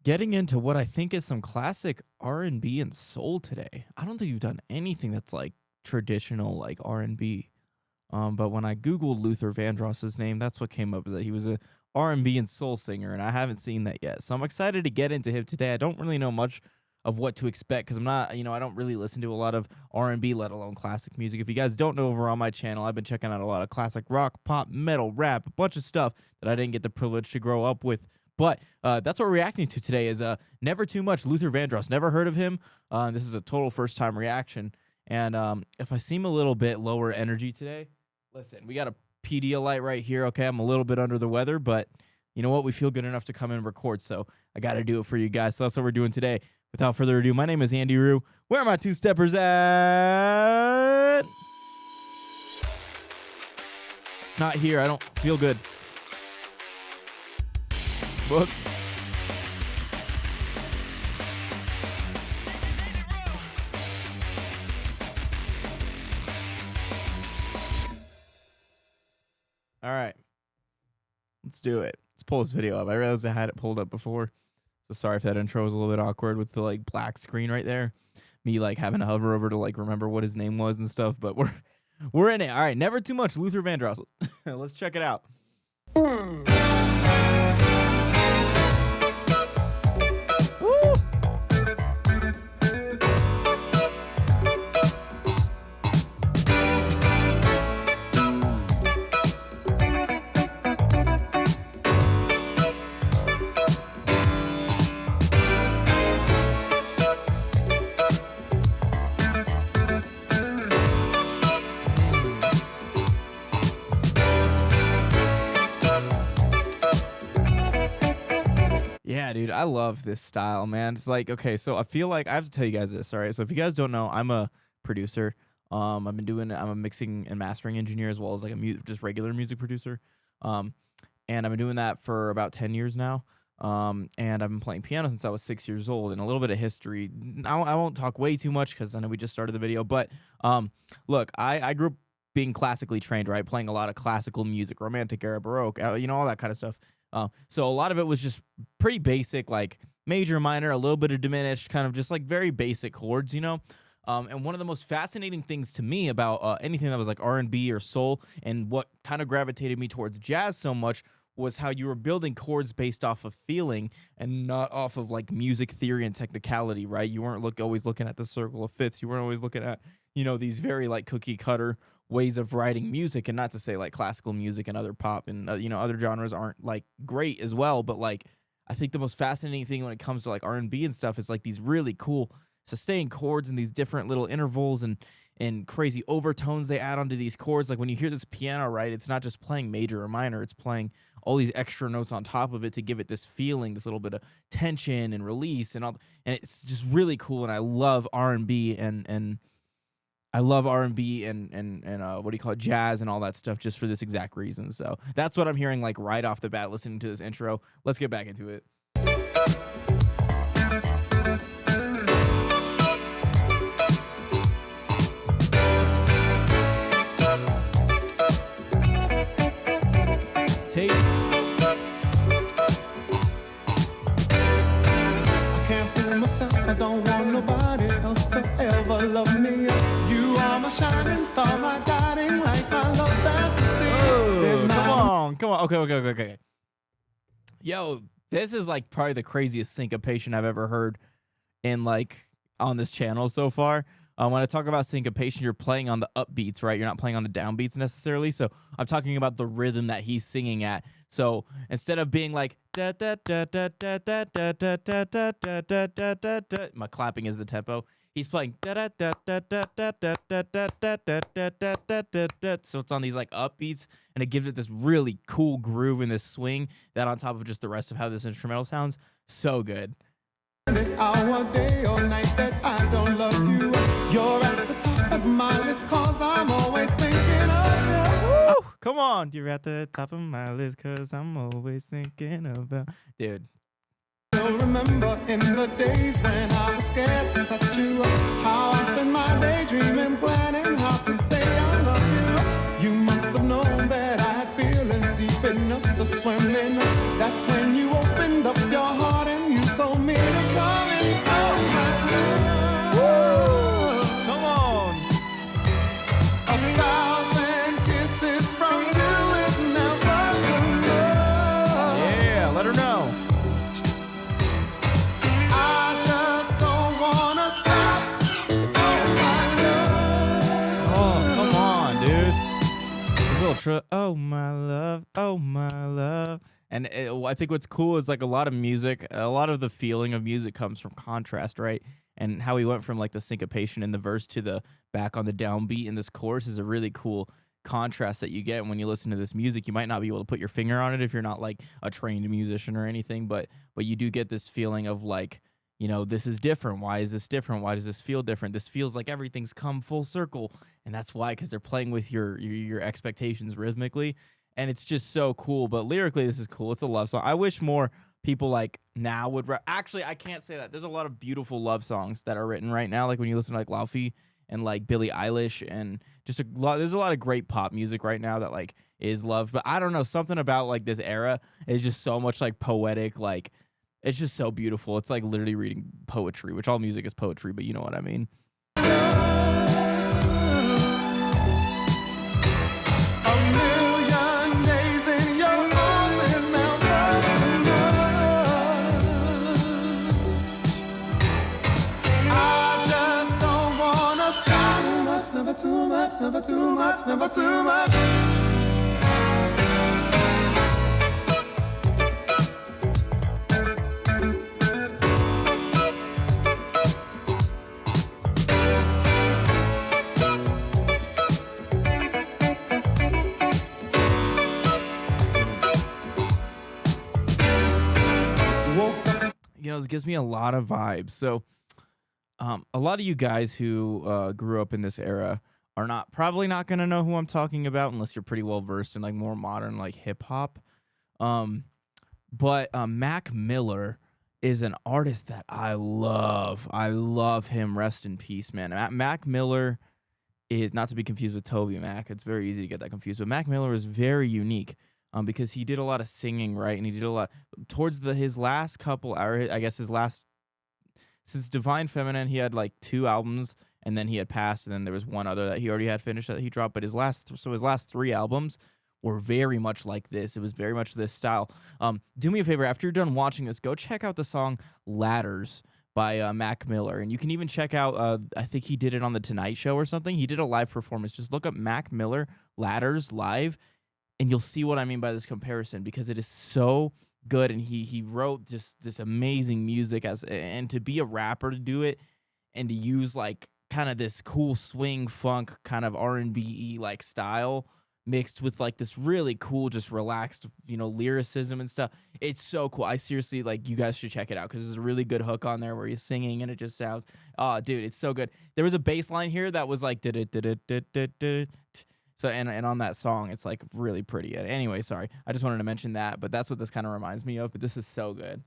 getting into what I think is some classic R&B and soul today. I don't think you've done anything that's like traditional like R&B. But when I googled Luther Vandross's name, that's what came up is that he was a R&B and soul singer, and I haven't seen that yet. So I'm excited to get into him today. I don't really know much of what to expect because I'm not, I don't really listen to a lot of R&B, let alone classic music. If you guys don't know, over on my channel, I've been checking out a lot of classic rock, pop, metal, rap, a bunch of stuff that I didn't get the privilege to grow up with. But that's what we're reacting to today is Never Too Much, Luther Vandross. Never heard of him. This is a total first-time reaction. And if I seem a little bit lower energy today, listen, we got a Pedialyte right here. Okay, I'm a little bit under the weather, but you know what? We feel good enough to come in and record, so I got to do it for you guys. So that's what we're doing today. Without further ado, my name is itsandiroo. Where are my two-steppers at? Not here. I don't feel good. Whoops. All right. Let's do it. Let's pull this video up. I realized I had it pulled up before. So sorry if that intro was a little bit awkward with the like black screen right there. Me like having to hover over to like remember what his name was and stuff, but we're in it. All right, Never Too Much, Luther Vandross. Let's check it out. Woo! Yeah, dude, I love this style, man. It's like, okay, so I feel like I have to tell you guys this, all right? So if you guys don't know, I'm a producer. I'm a mixing and mastering engineer as well as like just regular music producer. And I've been doing that for about 10 years now. And I've been playing piano since I was 6 years old. And a little bit of history. I won't talk way too much because I know we just started the video. But look, I grew up being classically trained, right? Playing a lot of classical music, romantic era, baroque, all that kind of stuff. So a lot of it was just pretty basic, like major, minor, a little bit of diminished, kind of just like very basic chords, And one of the most fascinating things to me about anything that was like R&B or soul, and what kind of gravitated me towards jazz so much, was how you were building chords based off of feeling and not off of like music theory and technicality, right? You weren't always looking at the circle of fifths. You weren't always looking at, these very like cookie cutter ways of writing music. And not to say like classical music and other pop and other genres aren't like great as well, but like I think the most fascinating thing when it comes to like R&B and stuff is like these really cool sustained chords and these different little intervals and crazy overtones they add onto these chords. Like when you hear this piano, right, it's not just playing major or minor, it's playing all these extra notes on top of it to give it this feeling, this little bit of tension and release and all, and it's just really cool. And I love R&B and I love R&B and what do you call it, jazz and all that stuff, just for this exact reason. So that's what I'm hearing like right off the bat listening to this intro. Let's get back into it. Take. I can't fool myself. I don't want nobody else to ever love me. You are my shining star, my guiding light, my love fantasy. Oh, come on. Okay. Yo, this is like probably the craziest syncopation I've ever heard in like on this channel so far. When I talk about syncopation, you're playing on the upbeats, right? You're not playing on the downbeats necessarily. So I'm talking about the rhythm that he's singing at. So instead of being like da da da da da da da da da da da da da da da, my clapping is the tempo. He's playing da da da da da da da da da da da da da da da. So it's on these like upbeats, and it gives it this really cool groove and this swing that on top of just the rest of how this instrumental sounds, so good. Hour, day or night that I don't love you. You're at the top of my list, cause I'm always thinking of you. Woo! Come on, you're at the top of my list, cause I'm always thinking about. Dude. Still remember in the days when I was scared to touch you, how I spent my day dreaming, planning how to say I love you. You must have known that I had feelings deep enough to swim in. That's when you opened up your heart and you told me to come and hold my love. Come on. A thousand kisses from you is never enough. Yeah, let her know. I just don't wanna stop. Oh, come on, dude. This little oh my love, oh my love. And I think what's cool is like a lot of music, a lot of the feeling of music comes from contrast, right? And how we went from like the syncopation in the verse to the back on the downbeat in this chorus is a really cool contrast that you get when you listen to this music. You might not be able to put your finger on it if you're not like a trained musician or anything, but you do get this feeling of like, you know, this is different. Why is this different? Why does this feel different? This feels like everything's come full circle, and that's why, because they're playing with your expectations rhythmically. And it's just so cool. But lyrically, this is cool. It's a love song. I wish more people like now would actually, I can't say that. There's a lot of beautiful love songs that are written right now. Like when you listen to like Laufey and like Billie Eilish and just a lot, there's a lot of great pop music right now that like is loved. But I don't know, something about like this era is just so much like poetic. Like it's just so beautiful. It's like literally reading poetry, which all music is poetry, but you know what I mean. Never too much, never too much, never too much. You know, this gives me a lot of vibes. So a lot of you guys who grew up in this era are probably not going to know who I'm talking about unless you're pretty well versed in like more modern like hip hop. But Mac Miller is an artist that I love. I love him. Rest in peace, man. Mac Miller is not to be confused with Toby Mac. It's very easy to get that confused. But Mac Miller is very unique because he did a lot of singing, right? And he did a lot towards his last couple, or I guess his last. Since Divine Feminine, he had like 2 albums, and then he had passed, and then there was one other that he already had finished that he dropped. But his last 3 albums were very much like this. It was very much this style. Do me a favor, after you're done watching this, go check out the song "Ladders" by Mac Miller, and you can even check out. I think he did it on the Tonight Show or something. He did a live performance. Just look up Mac Miller "Ladders" live, and you'll see what I mean by this comparison because it is so good, and he wrote just this amazing music and to be a rapper to do it and to use like kind of this cool swing funk kind of R&B like style mixed with like this really cool just relaxed lyricism and stuff. It's so cool. I seriously like you guys should check it out because there's a really good hook on there where he's singing and it just sounds dude, it's so good. There was a bass line here that was like did it. So and on that song, it's like really pretty. Anyway, sorry, I just wanted to mention that, but that's what this kind of reminds me of. But this is so good.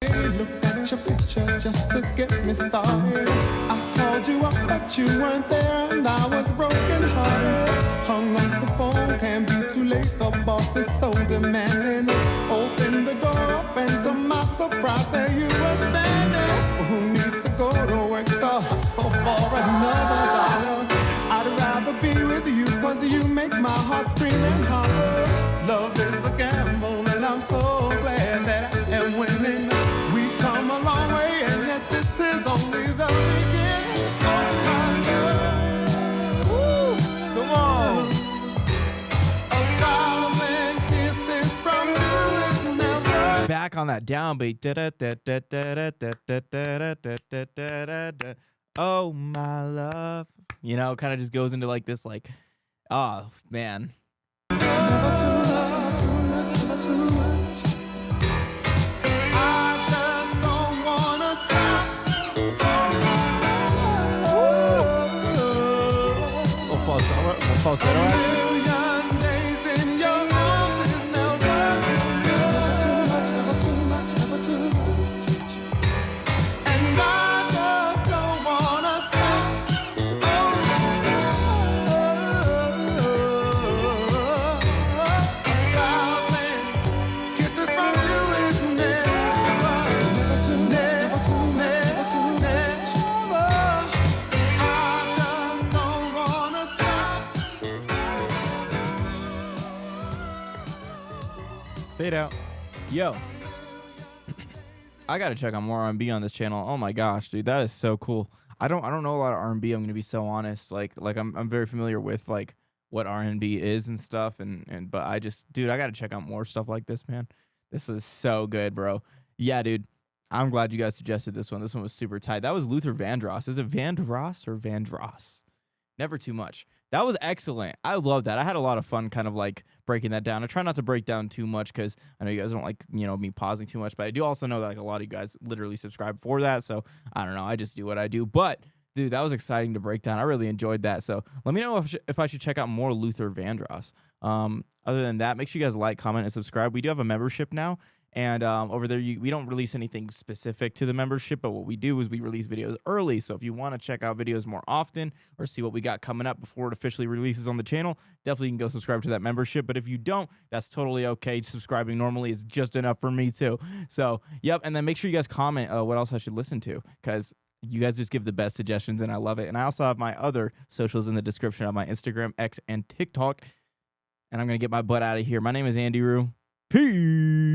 Hey, look at your picture just to get me started. I called you up, but you weren't there, and I was broken hearted. Hung up the phone, can't be too late. The boss is so demanding. Open the door up, and to my surprise, there you were standing. Who needs to go to work to hustle for another dollar? I'd rather be with you, cause you make my heart scream and holler. Love is a gamble, and I'm so glad that I am winning. We've come a long way, and yet this is only the beginning of my love. Woo! Come on! 1,000 kisses from you is never. Back on that downbeat. Oh my love. Kind of just goes into like this, like, oh man. Never too much, never too much, never too much. I just don't wanna stop. Little falsetto. Million days in your arms is never too much, never too much, never too much. And I just don't wanna stop. Fade out. Yo. I gotta check out more R&B on this channel. Oh my gosh, dude, that is so cool. I don't know a lot of R&B. I'm gonna be so honest. Like I'm very familiar with like what R&B is and stuff, and but I just, dude, I gotta check out more stuff like this, man. This is so good, bro. Yeah, dude. I'm glad you guys suggested this one. This one was super tight. That was Luther Vandross. Is it Vandross or Vandross? Never too much. That was excellent. I love that. I had a lot of fun kind of like breaking that down. I try not to break down too much because I know you guys don't like, me pausing too much, but I do also know that like a lot of you guys literally subscribe for that. So I don't know. I just do what I do. But dude, that was exciting to break down. I really enjoyed that. So let me know if I should check out more Luther Vandross. Other than that, make sure you guys like, comment, and subscribe. We do have a membership now. And over there, we don't release anything specific to the membership, but what we do is we release videos early. So if you want to check out videos more often or see what we got coming up before it officially releases on the channel, definitely can go subscribe to that membership. But if you don't, that's totally okay. Subscribing normally is just enough for me too. So, yep. And then make sure you guys comment what else I should listen to, because you guys just give the best suggestions and I love it. And I also have my other socials in the description of my Instagram, X, and TikTok. And I'm going to get my butt out of here. My name is itsandiroo. Peace.